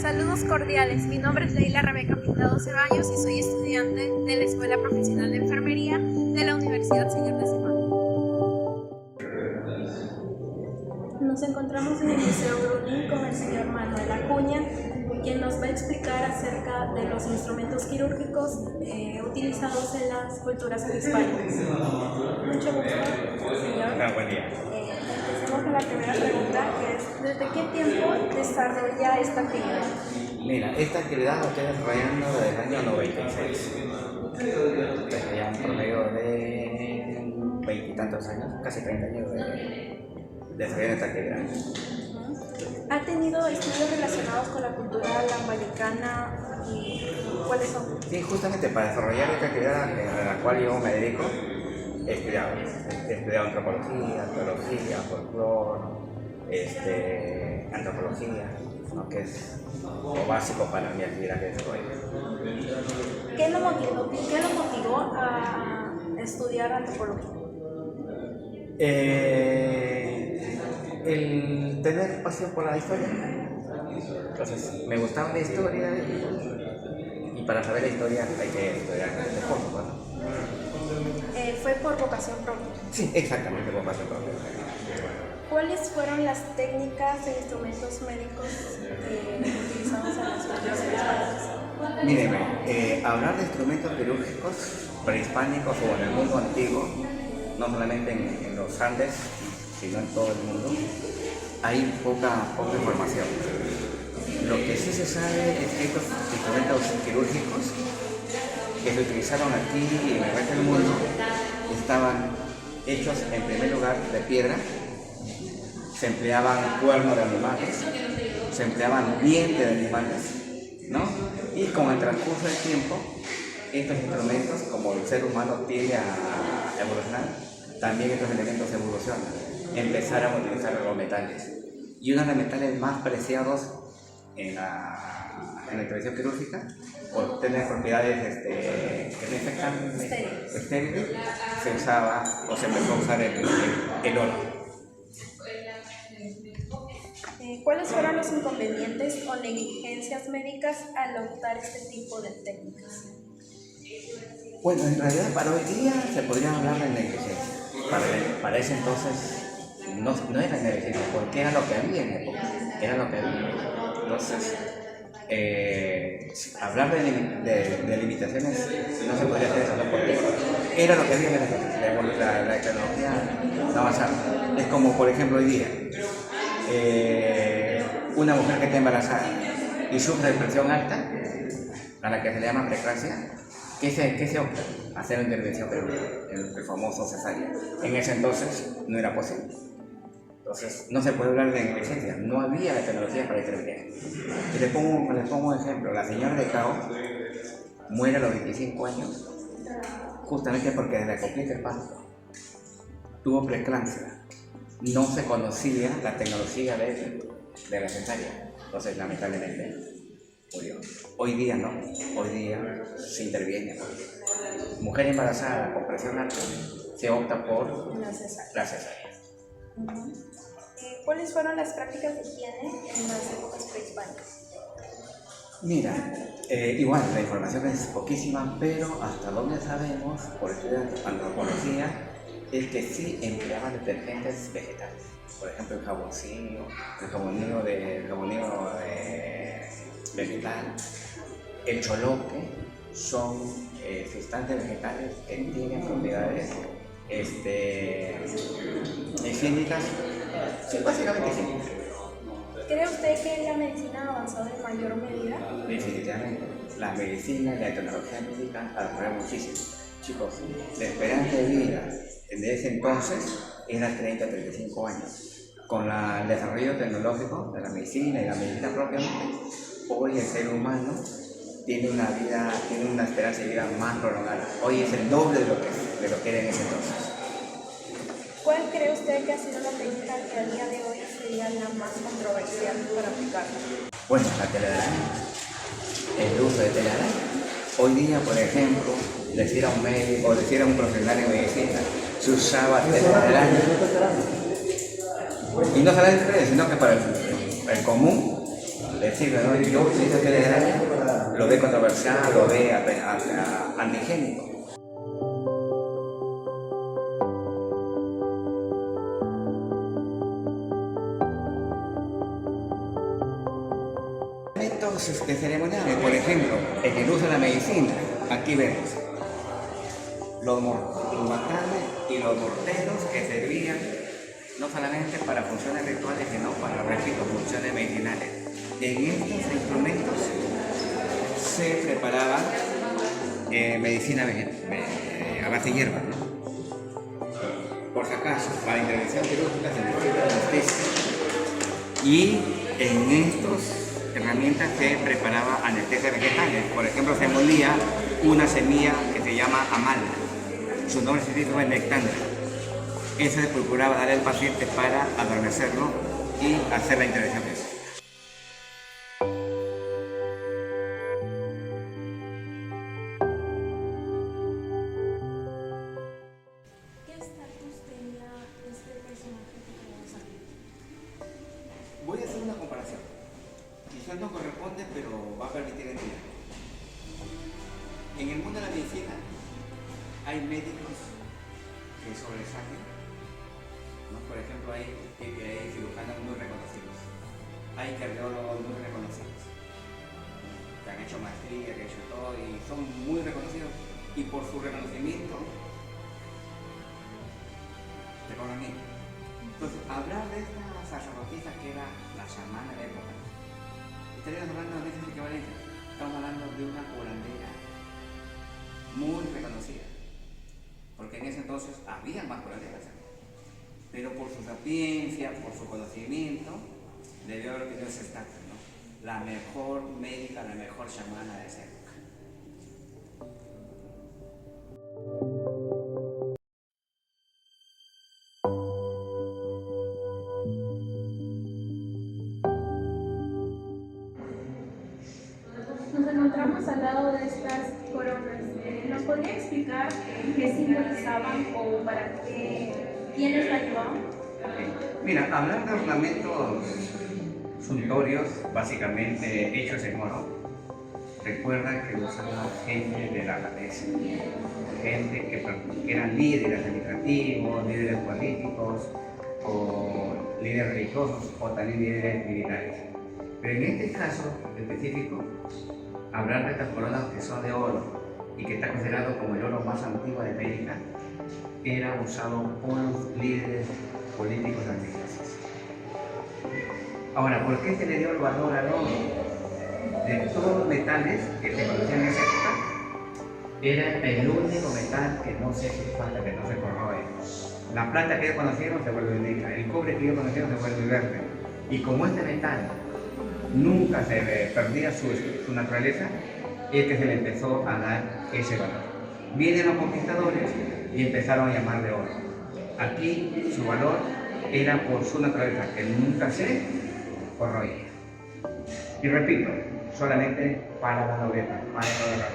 Saludos cordiales, mi nombre es Leila Rebeca Pintado Ceballos y soy estudiante de la Escuela Profesional de Enfermería de la Universidad Señor de Semana. Nos encontramos en el Museo Brunín con el señor Manuel Acuña, quien nos va a explicar acerca de los instrumentos quirúrgicos utilizados en las culturas prehispánicas. Mucho gusto, señor. Buen día. Empecemos con la primera pregunta, que es ¿desde qué tiempo desarrolla esta actividad? Mira, esta actividad la estoy desarrollando desde el año 96. Desde ya un promedio de 20 y tantos años, casi 30 años de desarrollar esta actividad. ¿Ha tenido estudios relacionados con la cultura lambayecana y cuáles son? Sí, justamente para desarrollar esta actividad a la cual yo me dedico, he estudiado antropología, arqueología, folclore, antropología, ¿no? Que es lo básico para mi actividad de desarrollo. ¿Qué lo motivó a estudiar antropología? El tener pasión por la historia. Entonces, me gustaba la historia y para saber la historia hay que estudiar este fondo, ¿no? ¿Fue por vocación propia? Sí, exactamente, por pasión propia. ¿Cuáles fueron las técnicas e instrumentos médicos utilizados en las culturas prehispánicas? Míreme, hablar de instrumentos quirúrgicos prehispánicos o en el mundo antiguo, no solamente en los Andes, sino en todo el mundo, hay poca información. Lo que sí se sabe es que estos instrumentos quirúrgicos que se utilizaron aquí y en el resto del mundo estaban hechos en primer lugar de piedra, se empleaban cuernos de animales, se empleaban dientes de animales, ¿no? Y con el transcurso del tiempo, estos instrumentos, como el ser humano tiende a evolucionar, también estos elementos evolucionan, empezaron a utilizar los metales. Y uno de los metales más preciados en la intervención quirúrgica, por tener propiedades que no infectan estériles, se usaba o se empezó a usar el oro. ¿Cuáles fueron los inconvenientes o negligencias médicas al adoptar este tipo de técnicas? Bueno, en realidad para hoy día se podría hablar de negligencia. Para ese entonces no era negligencia, porque era lo que había en la época, era lo que había. Entonces, hablar de limitaciones no se podría hacer eso, ¿no? Porque era lo que había en la época, la tecnología no avanzaba. Es como, por ejemplo, hoy día, una mujer que está embarazada y sufre de presión alta, a la que se le llama preeclampsia, ¿qué se opta? Hacer una intervención quirúrgica, el famoso cesárea. En ese entonces no era posible. Entonces no se puede hablar de negligencia, no había la tecnología para intervenir. Y les pongo un ejemplo, la señora de Cao muere a los 25 años justamente porque le complica el parto. Tuvo preeclampsia. No se conocía la tecnología de la cesárea, entonces lamentablemente murió. Hoy día no, hoy día se interviene. Mujer embarazada con presión alta se opta por la cesárea. ¿Cuáles fueron las prácticas de higiene en las épocas prehispánicas? Mira, igual la información es poquísima, pero hasta donde sabemos, por estudiar antropología, es que sí empleaban detergentes vegetales. Por ejemplo, el jaboncillo vegetal, el choloque, son sustancias vegetales que tienen propiedades higiénicas, sí, básicamente higiénicas. ¿Cree usted que la medicina ha avanzado en mayor medida? Definitivamente, la medicina y la tecnología médica avanzaron muchísimo. Chicos, la esperanza de vida de ese entonces era 30-35 años. Con el desarrollo tecnológico de la medicina y la medicina propiamente, hoy el ser humano tiene una esperanza de vida más prolongada. Hoy es el doble de lo que era en ese entonces. ¿Cuál cree usted que ha sido la técnica que a día de hoy sería la más controversial para aplicarla? Bueno, la telaraña, el uso de telaraña. Hoy día, por ejemplo, decir a un médico o decir a un profesional de medicina, se usaba telaraña. Y no solamente sino que para el común decirlo, ¿no? Yo utilizo el telaraña, lo ve controversial, lo ve antigénico. Elementos ceremoniales, por ejemplo, en el uso de la medicina, aquí vemos los matanes y los morteros que servían no solamente para funciones rituales, sino para, repito, funciones medicinales. En estos instrumentos se preparaba medicina a base de hierbas, ¿no? Por si acaso, para intervención quirúrgica se necesita anestesia. Y en estas herramientas se preparaba anestesia vegetales. Por ejemplo, se molía una semilla que se llama amala. Su nombre científico es nectandra. Eso se procuraba darle al paciente para adormecerlo y hacer la intervención. ¿Qué estatus tenía este personaje que tenemos aquí? Voy a hacer una comparación. Quizás no corresponde, pero va a permitir entender. En el mundo de la medicina hay médicos que sobresalen, ¿no? Por ejemplo, hay cirujanos muy reconocidos, hay cardiólogos muy reconocidos, que han hecho maestría, que han hecho todo y son muy reconocidos, y por su reconocimiento te cobran bien. Entonces, hablar de esta sacerdotisa que era la chamana de la época, estaríamos hablando de esas equivalencias. Estamos hablando de una curandera muy reconocida, porque en ese entonces había más curanderas, pero por su sapiencia, por su conocimiento, debió haber tenido ese estatus, ¿no? La mejor médica, la mejor chamana de esa época. Nos encontramos al lado de estas coronas. ¿Nos podría explicar qué simbolizaban o para qué, quiénes la llevaban? Mira, hablar de ornamentos suntuorios, básicamente hechos en oro, recuerda que usaban gente de la realeza, gente que eran líderes administrativos, líderes políticos, o líderes religiosos, o también líderes militares. Pero en este caso específico, hablar de estas coronas que son de oro y que está considerado como el oro más antiguo de América, era usado por los líderes políticos antigleses. Ahora, ¿por qué se le dio el valor al oro? De todos los metales que se conocían en esa época, era el único metal que no se sulfata, que no se corroe. La plata que ellos conocieron se vuelve negra, el cobre que ellos conocieron se vuelve verde. Y como este metal nunca se perdía su naturaleza, es que se le empezó a dar ese valor. Vienen los conquistadores y empezaron a llamar de oro. Aquí su valor era por su naturaleza, que nunca se corroía. Y repito, solamente para la nobleza, para toda la